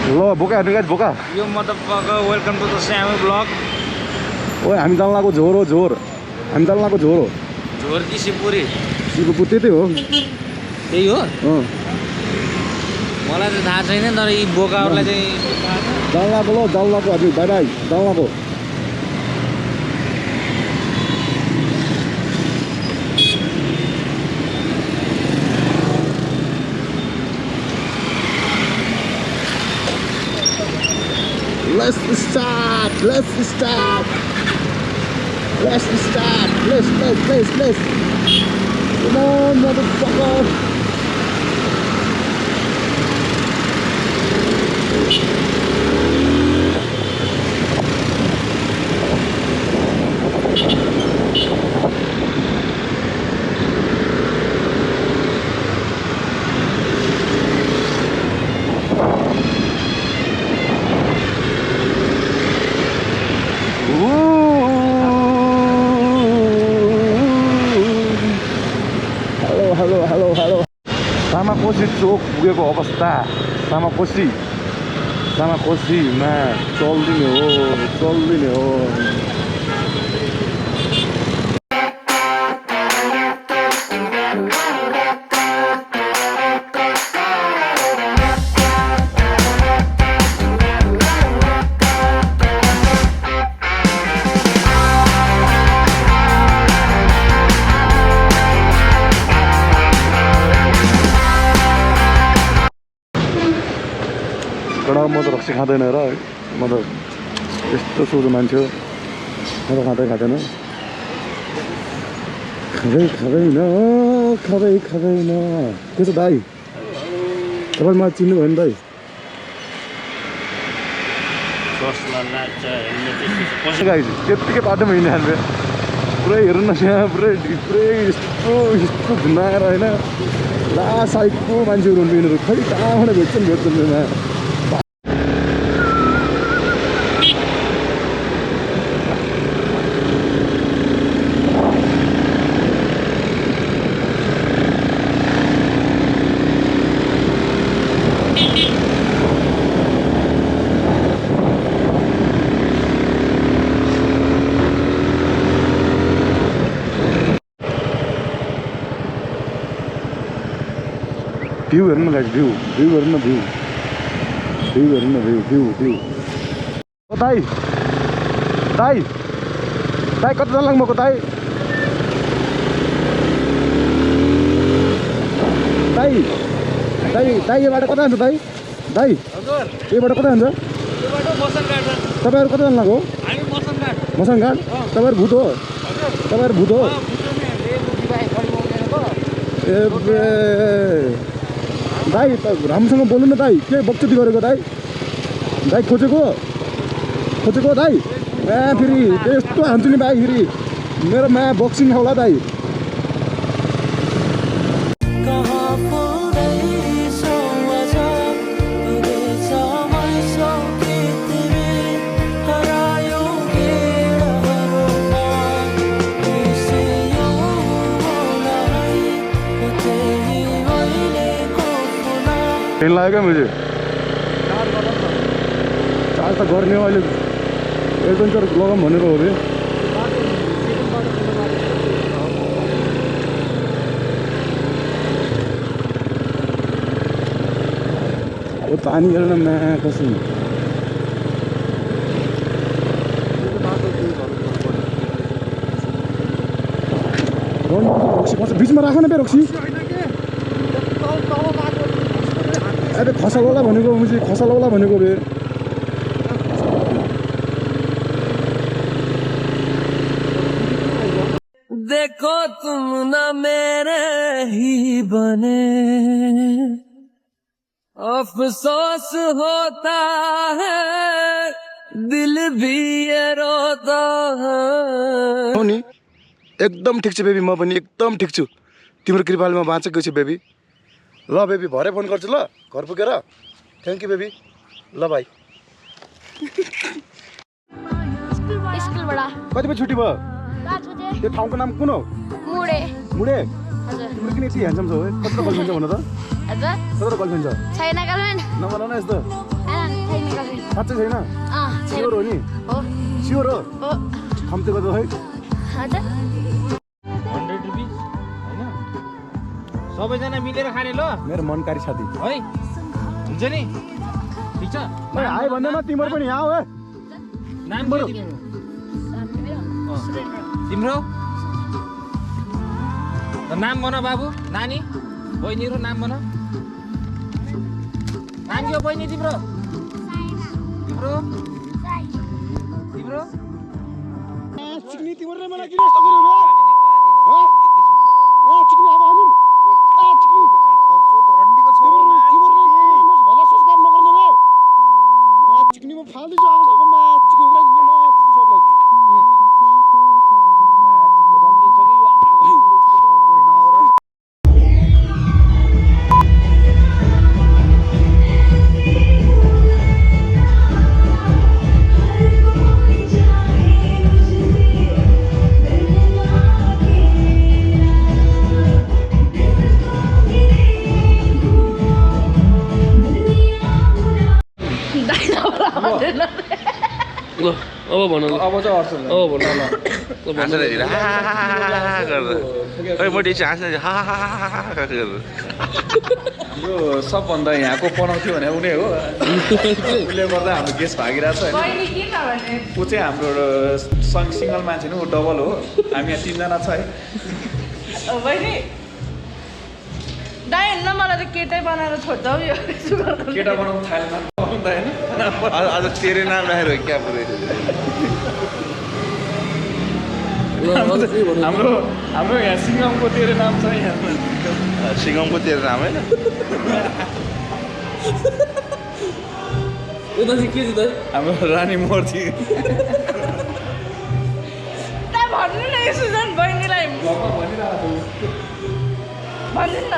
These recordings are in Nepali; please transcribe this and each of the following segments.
ल बोका हेर्नु गाइस बोका यो वेलकम टु द स्यामी ब्लग ओए हामी जान लागेको झोर झोर हामी जान लागेको झोर झोर कि शिवपुरी शिवपुर त्यतै हो त्यही हो मलाई त थाहा छैन तर यी बोकाहरूलाई चाहिँ जान लागेको ल जान लागेको हजुर बाई बाई जान लागेको Let's start. Let's start. Let's start. Let's. Come on, motherfucker. Halo. Samakoshi चोक पुगेको अवस्था Samakoशीमा चल्दिने हो म त रक्सी खाँदैन र म त यस्तो सोझो मान्छे हो म त खाँदैन खाँदैन के छ दाइ तपाईँ मलाई चिन्नु भयो नि दाइ त्यत्तिकै बाटोमा हिँडिहाल्नु पुरै हेर्नु न यहाँ पुरै यस्तो घुमाएर होइन ला साइडको मान्छेहरू हुन्छ यिनीहरू खै कहाँबाट भेट्छन् भ्यू हेर्नु न गाइस भ्यू हेर्नु न भ्यू ओ दाइ कति जान लाग्नु भएको दाइ यो बाटो कता जान्छ दाइ यो बाटो कता जान्छ तपाईँहरू कता जानु लाग्यो मसनघाट तपाईँहरू भूत हो दाइ राम्रोसँग बोल्नु न दाइ के बक्चुती गरेको दाइ खोजेको दाइ फेरि यस्तो हान्छु नि भाइ फेरि मेरो माया बक्सिङ होला दाइ ट्रेन लाग्यो क्या मुझे चार्ज त गर्ने हो अहिले एडभेन्चर लगाऊँ भनेको हो बे ओ पानी हेर्न नयाँ कसम रक्सी बिचमा राख न बे रक्सी अरे खसालौला भनेको मुझे खसालौला भनेको बे देखो तुम ना मेरे ही बने अफसोस होता है दिल भी ये रोता है नि एकदम ठिक छ बेबी म पनि एकदम ठिक छु तिम्रो कृपाले म बाँचेको छु बेबी ल बेबी भरे फोन गर्छु ल घर पुगेर थ्याङ्क यू बेबी ल भाइ कति बजी छुट्टी भयो त्यो ठाउँको नाम कुन हो मुडे तिम्रो किन यति ह्यान्डसम छ कत्रो गर्लफ्रेन्ड छ भन त कत्रो गर्लफ्रेन्ड छ छैन गर्लफ्रेन्ड नभन न यस्तो साँच्चै छैन छैन स्योर हो नि हो स्योर हो हो कम्ती गर्दा है हजुर 100 रुपिस होइन सबैजना मिलेर खाने ल मेरो मनकारी साथी है हुन्छ नि ठिक छ ओइ हाई भन्दैमा तिम्रो पनि यहाँ हो है नाम के तिम्रो नाम भन बाबु नानी बहिनीहरू नाम भन नाम के हो बहिनी तिम्रो तिम्रो तिम्रो चिक्नी तिम्रो मलाई किन यस्तो गर्यो चिक्नी अब हालिम चिक्नी रन्डीको छोरो तिम्रो भला संस्कार नगर्नु रे चिक्नी म फाल्दिछु अब सकोमा चिक्नी उडाइदिनु चिक्नी सबलाई अब भन अब चाहिँ अर्थ अब भन यो सबभन्दा यहाँको बनाउँथ्यो भने उनी हो उसले गर्दा हाम्रो गेस्ट भागिरहेको छ होइन ऊ चाहिँ हाम्रो सिङ्गल मान्छे नि ऊ डबल हो हामी यहाँ 3 जना छ है बहिनी दाइ न मलाई त केटै बनाएर छोड्छ हौ यो केटा बनाउनु थालेन बनाउँदा होइन आज तेरे नाम राखेर क्या पऱ्यो हाम्रो हाम्रो यहाँ सिङ्गमको तेरो नाम छ यहाँ सिङ्गमको तेरो नाम होइन उता चाहिँ के छ त हाम्रो रानी मूर्ति दाइ भन्नु न यो सुजन बहिनीलाई भन्नु न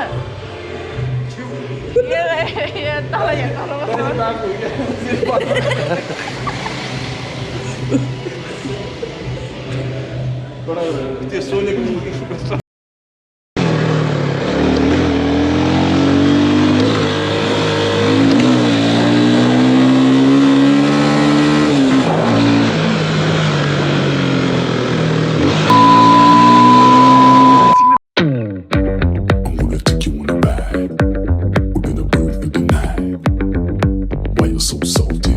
यो तल यहाँ त्यो सोलेको I'm gonna take you on a ride. We're gonna burn through the night. Why you so salty?